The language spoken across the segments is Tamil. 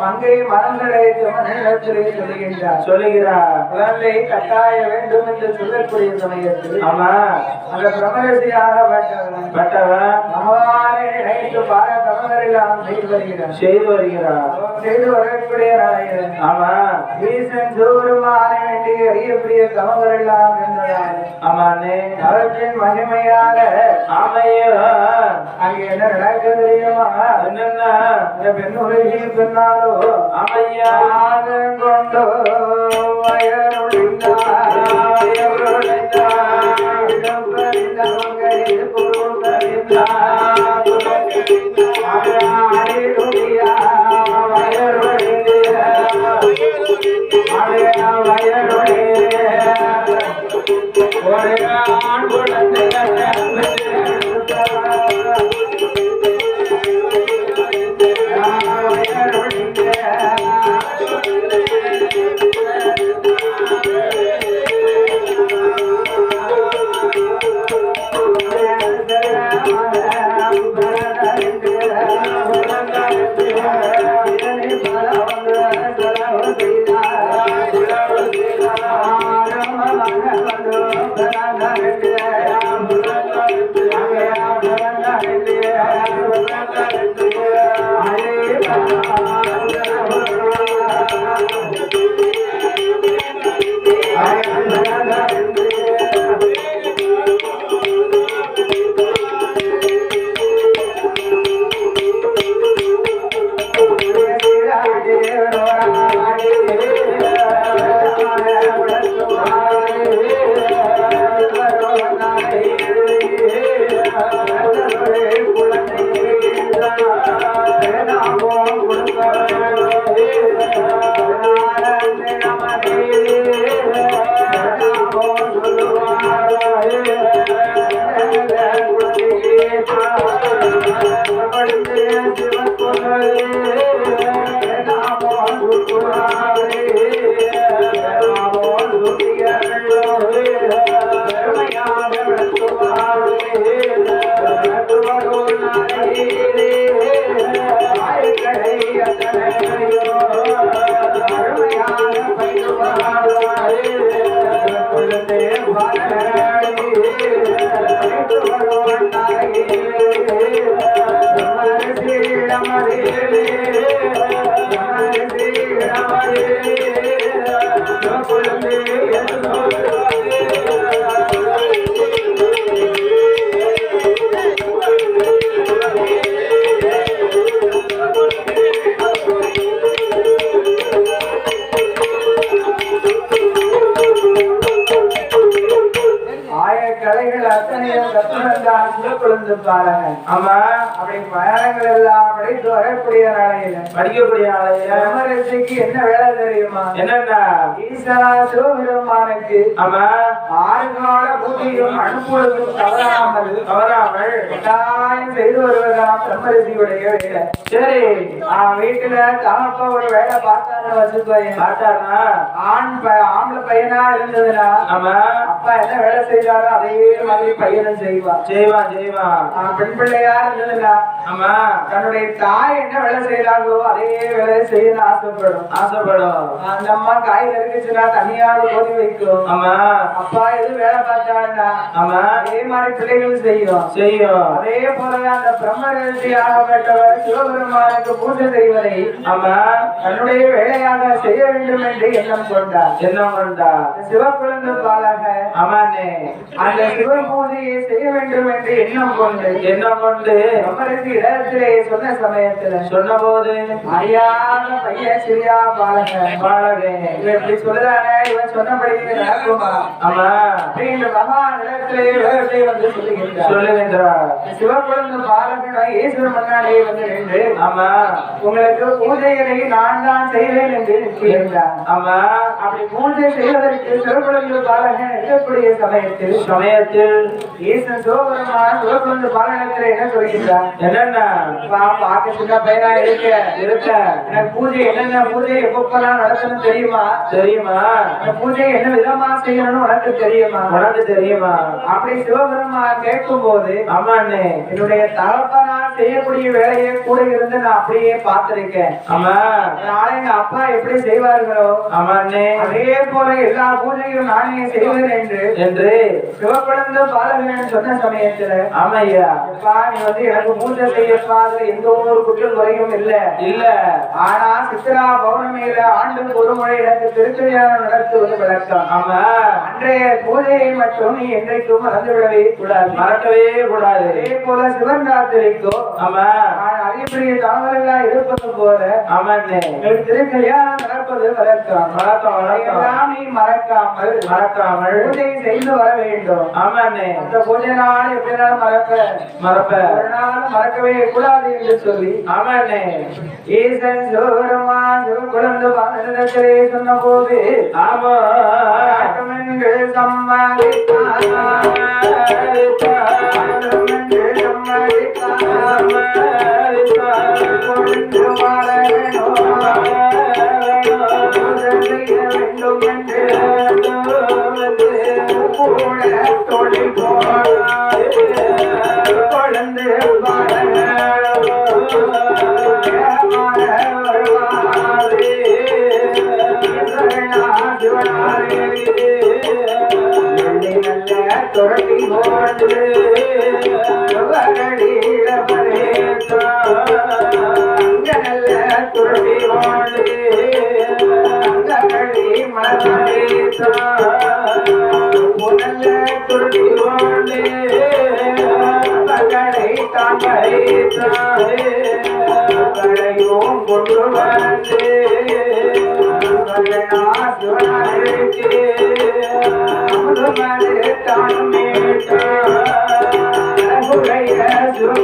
மங்கை மரங்களை சொல்லுகிறார் குழந்தை கட்டாய வேண்டும் என்று சொல்லக்கூடிய சமயத்தில் ஆமா அந்த பிரமரசியாக பட்டவன் பகவானை நினைத்து பார தமரெல்லாம் செய்து வரக்கூடிய ஆமா ஈசன் சிவபெருமான வேண்டி அறியக்கூடிய தமங்கள் எல்லாம் இருந்ததால் ஆமாண்ணே அவற்றின் மகிமையாக ஆமையோ அங்கே என்ன நடக்க தெரியுமா என்னன்னா பெண்ணுரையை பெண்ணாலோ அமையா கொண்டு பாருங்க. ஆமா, அப்படி பயணங்கள் எல்லாம் படித்து வரக்கூடிய நாளையில படிக்கக்கூடிய நாளையில பிரம்மரிஷிக்கு என்ன வேலை தெரியுமா? என்னன்னா ஈஸ்வரா சிவபெருமானுக்கு ஆமா 6 கால பூஜையும் அனுப்புவதும் தவறாமல் கட்டாயம் செய்து வருவதா பிரம்மரிஷியுடைய வேலை. சரி, வீட்டுல தாப்பா ஒரு வேலை பார்த்தாரு வச்சுக்கோங்க. பார்த்தாருன்னா ஆம்பளை பையனா இருந்ததுன்னா ஆமா அப்பா என்ன வேலை செய்தாரோ அதே மாதிரி பையனும் செய்வான். பெண் பிள்ளையா இருந்ததுன்னா ஆமா தன்னுடைய தாய் என்ன வேலை செய்யறாங்களோ அதே வேலையை செய்யணும் ஆசைப்படும். அந்த அம்மா காய் நெருக்குச்சுன்னா தனியாக போதி வைக்கும். ஆமா அப்பா எது வேலை பார்த்தாருன்னா ஆமா அதே மாதிரி பிள்ளைகள் செய்யும். அதே போல அந்த பிரம்மரிஷியாக பெற்றவர் சிவபெருமானுக்கு பூஜை செய்வதை ஆமா தன்னுடைய வேலையாக செய்ய வேண்டும் என்று எண்ணம் கொண்டார். சிவக்குழந்தை பாலாக ஆமாண்ணே அந்த சிவ பூஜையை செய்ய வேண்டும் என்று எண்ணம் கொண்டு பிரம்மரிஷி இடத்திலே சொன்ன சமயத்துல சொன்ன போது அறியாத பையன் சிறியா பாலகே இவன் இப்படி சொல்லுதானே, இவன் சொன்னபடி நடக்குமா? ஆமா இந்த மகா நிலத்திலே வேகத்தை வந்து சொல்லுகின்றார். சிவக்குழந்தை பாலகனை ஈஸ்வரன் முன்னாடியே வந்து நின்று ஆமா உங்களுக்கு பூஜைகளை நான் தான் செய்வேன் என்று நிற்கின்றார். ஆமா அப்படி பூஜை செய்வதற்கு சிவக்குழந்தை பாலகன் இருக்கக்கூடிய சமயத்தில் ஈஸ்வரன் சிவபெருமான் சிவக்குழந்தை பாலகத்தில் என்ன சொல்கின்றார்? என்னன்னா பார்க்க சின்ன பையனா இருக்க எனக்கு பூஜை என்னென்ன பூஜை எப்பப்பெல்லாம் நடத்தணும் தெரியுமா? அந்த பூஜை என்ன விதமா செய்யணும்னு உனக்கு தெரியுமா? அப்படி சிவபெருமான் கேட்கும் போது ஆமாண்ணே என்னுடைய தகப்பனா செய்யக்கூடிய வேலையை கூட இருந்து நான் அப்படியே பார்த்திருக்கேன். ஆமா நாளை எங்க அப்பா எப்படி செய்வார்களோ ஆமாண்ணே அதே போல எல்லா பூஜையும் நானே செய்வேன் என்று சிவக்குழந்தை பாலகன் சொன்ன சமயத்துல ஆமையா அப்பா நீ வந்து எனக்கு பூஜை செய்யப்பா அதுல எந்த ஒரு குற்றம் குறையும் இல்ல. ஆனா சித்ரா பௌர்ணமியில ஆண்டுக்கு ஒரு முறை எனக்கு திருக்கல்யாணம் நடத்துவது வழக்கம். ஆமா அன்றைய பூஜையை மட்டும் நீ என்றைக்கும் மறக்கவே கூடாது. அதே போல சிவன் ராத்திரிக்கோ ஆமா அதிகப்படிய தாங்கள் எல்லாம் இருப்பது போல ஆமாண்ணே திருக்கல்யாணம் நடப்பது வழக்கம். நீ மறக்காமல் பூஜை செய்து வர வேண்டும். ஆமாண்ணே அந்த பூஜை நாள் எப்படினாலும் மறப்ப ஒரு நாள் மறக்கவே கூடாது என்று சொல்லி ஆமாண்ணே ஈசன் சிவபெருமான் சிவக்குழந்தை பாலகத்திலே சொன்ன போது ஆமா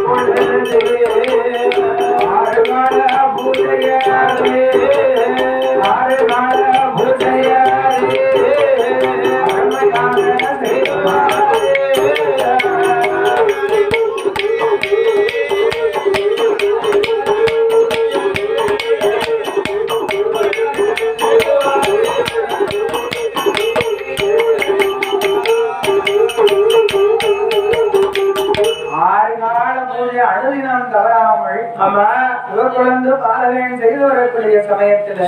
கொண்டு வந்து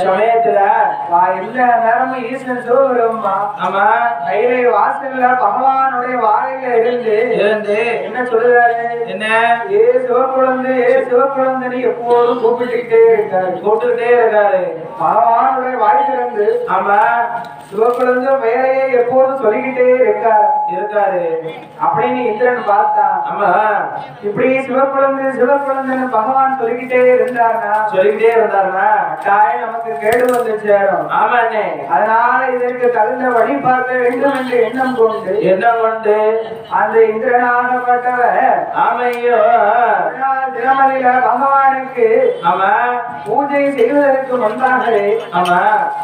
சமயத்துல எல்லா நேரமும் ஈஸ்வரன் சிவபெருமா ஆமா கையிலே வாசல்ல பகவானுடைய வாழையில இருந்து என்ன சொல்லுறாரு? என்ன ஏ சிவகுழந்தை சிவகுழந்தனை எப்போதும் கூப்பிட்டுக்கிட்டே இருக்காரு பகவானுடைய வாய் திறந்து ஆமா சிவகுழந்தை வேலையை எப்போதும் சொல்லிக்கிட்டே இருக்காரு அப்படின்னு இந்திரன் பார்த்தான். ஆமா இப்படி சிவகுழந்தை பகவான் சொல்லிக்கிட்டே இருந்தாருன்னா கட்டாயம் நமக்கு கேடு வந்து சேரும். ஆமாண்ணே, அதனால இதற்கு தகுந்த வழி பார்க்க வேண்டும் என்று எண்ணம் கொண்டு அந்த இந்திரனாகப்பட்டவர் ஆமையோ தினமதியில பகவானுக்கு ஆமா பூஜை செய்வதற்கு முன்பாகவே ஆமா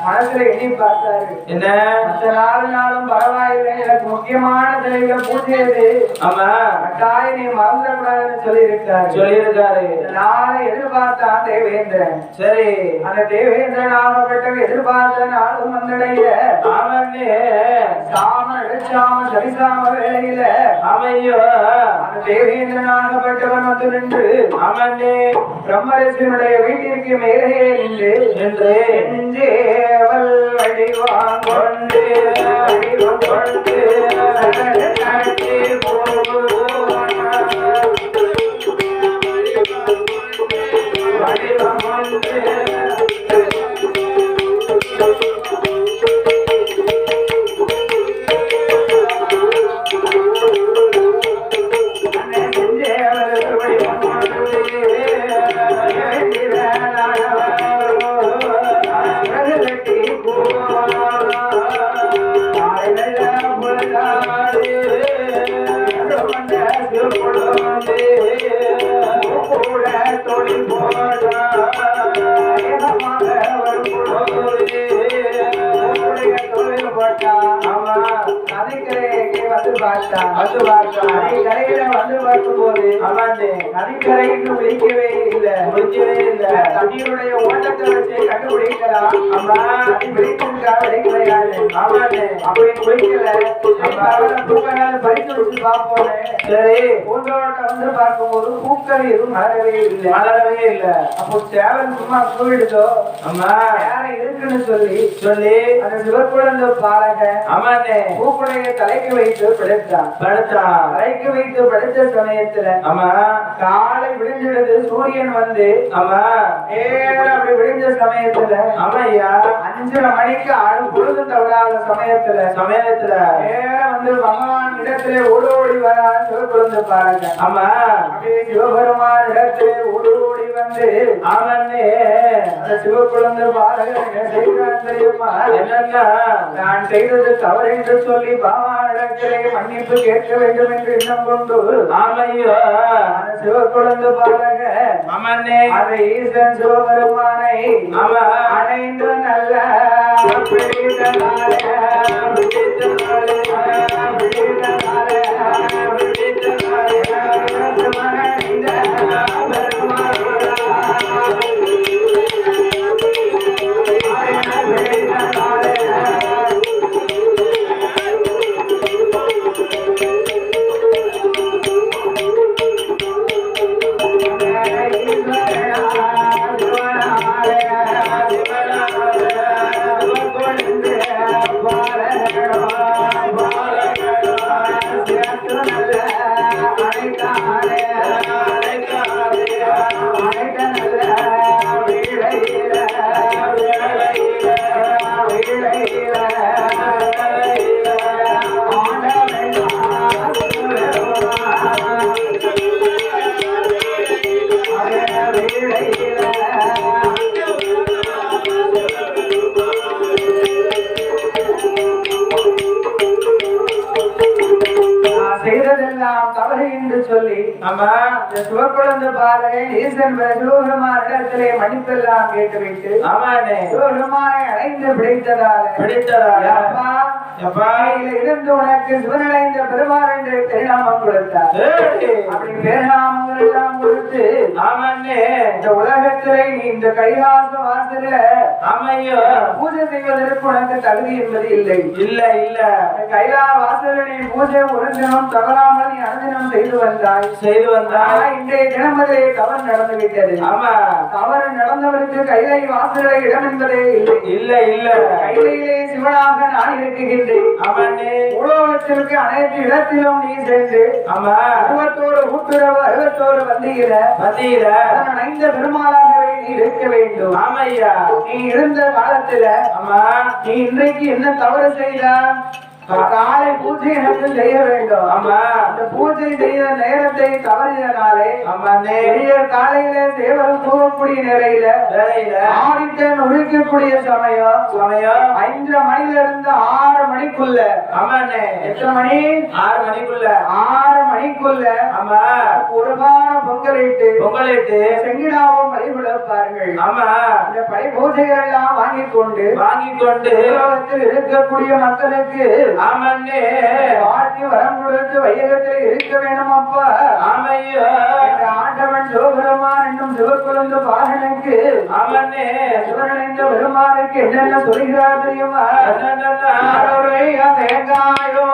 மனசுல எண்ணி பார்த்தாரு. என்ன மற்ற நாளும் பரவாயில்லை, எனக்கு முக்கியமான தலைவில பூஜை எது ஆமா கட்டாயம் நீ மறந்துடக்கூடாதுன்னு சொல்லியிருக்காரு. நாளை எதிர்பார்த்தான் தேவேந்திரன். சரி, அந்த தேவேந்திரன் ஆகப்பட்டவன் எதிர்பார்த்த நாளும் வந்தடைய சாம சரிசாம வேளையில அமையோ அந்த தேவேந்திரன் ஆகப்பட்டவன் வந்து நின்று அவனே பிரம்மரசியனுடைய வீட்டிற்கு மேலே நின்று நெஞ்சேவல் வடிவாங்கொண்டு நதிக்கரைக்கு விழிக்கவே இல்லை. தண்ணியுடைய ஓட்டத்தை வச்சு கண்டுபிடிக்கலாம். அப்படி குளிக்கல பறித்து வச்சு பார்ப்போம். சரி, பூந்தோட்டம் வந்து பார்க்கும்போது பூக்கள் எதுவும் மலரவே இல்லை. அப்போ சேவல் சும்மா கூவிடுதோ அம்மா வேற இருக்குன்னு சொல்லி அந்த சிவக்குழந்தை பாலக ஆமாண்ணே பூக்குடைய தலைக்கு வைத்து படுத்தான். தலைக்கு வைத்து படுத்த சமயத்துல ஆமா காலை விடிஞ்சிடுது. சூரியன் வந்து ஆமா அப்படி விடிஞ்ச சமயத்துல ஆமையா 5:30 மணிக்கு ஆடு பொழுது தவறாத சமயத்துல வந்து பகவான் இடத்துல ஓடி வர சிவக்குழந்தை பாருங்க. ஆமா அப்படியே சிவபெருமான் இடத்துல ஓடி வந்து அவனே அந்த சிவக்குழந்தை பாருங்க என்ன செய்தான் தெரியுமா? என்னன்னா நான் செய்தது தவறு என்று சொல்லி பகவான் இடத்திலே மன்னிப்பு கேட்க வேண்டும் என்று எண்ணம் கொண்டு ஆமையோ அந்த சிவக்குழந்தை பாருங்க அமனே அந்த ஈசன் சிவபெருமானை அடைந்து நல்ல சிவக்குழந்தை பாலகை ஈசன் சிவபெருமானிடத்திலே மன்னிப்பெல்லாம் கேட்டுவிட்டு சிவபெருமானை அடைந்து பிடித்ததால இருந்து உனக்கு சிவனடைந்த பெருமாள் என்று பெருநாமம் கொடுத்தார். அப்படி பெருநாமங்கள் எல்லாம் கொடுத்து இந்த உலகத்திலே நீ இந்த கைலாச வாசல அமையோ பூஜை செய்வதற்கு உனக்கு தகுதி என்பது இல்லை. கைலாச வாசல நீ பூஜை ஒரு தினம் தவறாமல் நீ அனுதினம் செய்து வந்தாய். இன்றைய தினமதிலே தவறு நடந்து விட்டது. ஆமா, தவறு நடந்தவருக்கு கைலை வாசலை இடம் என்பதே இல்லை. கைலையிலே சிவனாக நான் இருக்குகின்றேன். உலகத்திற்கு அனைத்து இடத்திலும் நீ சென்று 61 வந்தியில பட்டியல நனைந்த பெருமாளாகவே நீ இருக்க வேண்டும். ஆமையா, நீ இருந்த காலத்துல ஆமா நீ இன்றைக்கு என்ன தவறு செய்த? காலை பூஜை எனக்கு செய்ய வேண்டும். ஆமா, அந்த பூஜை செய்த நேரத்தை தவறினாலே ஆமா காலையில தேவல் கூறக்கூடிய நிலையில ஆதித்தன் ஒழிக்கக்கூடிய சமயம் 5 மணில இருந்து 6 மணிக்குள்ள. ஆமாண்ணே, எத்தனை மணி? 6 மணிக்குள்ள. 6 மணிக்குள்ள ஆமா குருபான பொங்கலிட்டு செங்கிடாவும் வழிபடுப்பார்கள். ஆமா, இந்த படை பூஜைகள் எல்லாம் வாங்கிக் கொண்டு உலகத்தில் இருக்கக்கூடிய மக்களுக்கு ஆமன்னே வாழ்க்கை வரம் கொடுத்து வையகத்தில் இருக்க வேணும். அப்பா ஆமையா, ஆண்டவன் சிவபெருமான் என்னும் சிவக்குழந்தை பாகனுக்கு ஆமன்னே சிவனிந்த பெருமானுக்கு என்னென்ன சொல்கிறார் தெரியுமா? தேங்காயோ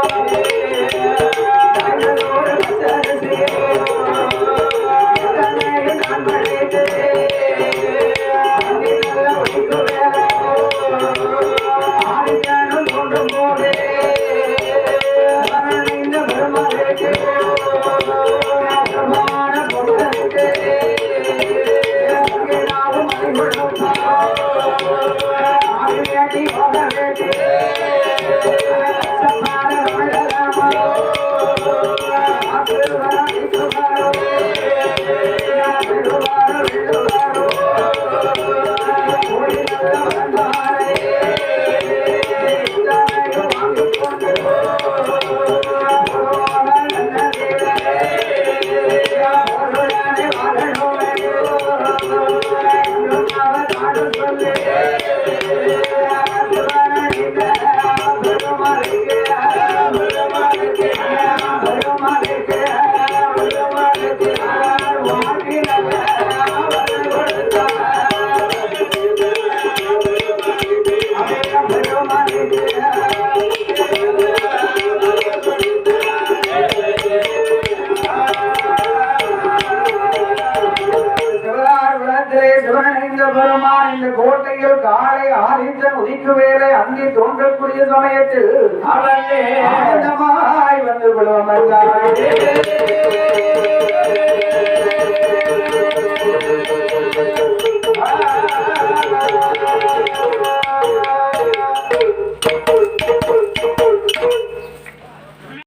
கோட்டையில் காலை ஆதித்தன் உதிக்கு வேலை அங்கே தோன்றக்கூடிய சமயத்தில் அவனே ஆனந்தமாய் வந்து கொள்வார்.